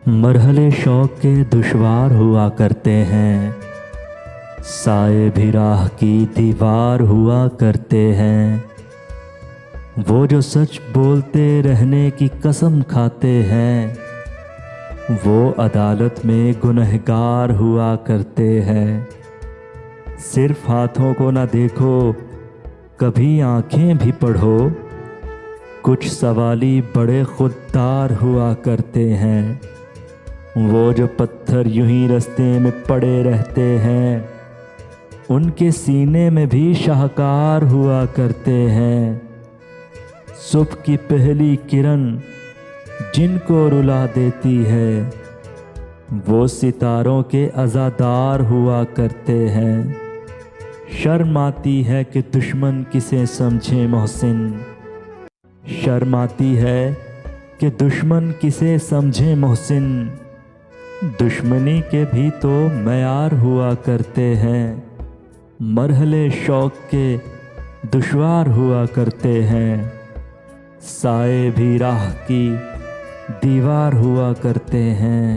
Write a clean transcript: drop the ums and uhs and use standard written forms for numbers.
मरहले शौक के दुश्वार हुआ करते हैं, साए भी राह की दीवार हुआ करते हैं। वो जो सच बोलते रहने की कसम खाते हैं, वो अदालत में गुनहगार हुआ करते हैं। सिर्फ हाथों को ना देखो, कभी आंखें भी पढ़ो। कुछ सवाली बड़े खुददार हुआ करते हैं। वो जो पत्थर यूं ही रास्ते में पड़े रहते हैं, उनके सीने में भी शाहकार हुआ करते हैं। सुबह की पहली किरण जिनको रुला देती है, वो सितारों के अज़ादार हुआ करते हैं। शर्म आती है कि दुश्मन किसे समझे मोहसिन, शर्म आती है कि दुश्मन किसे समझे मोहसिन। दुश्मनी के भी तो मयार हुआ करते हैं, मरहले शौक के दुश्वार हुआ करते हैं। साए भी राह की दीवार हुआ करते हैं।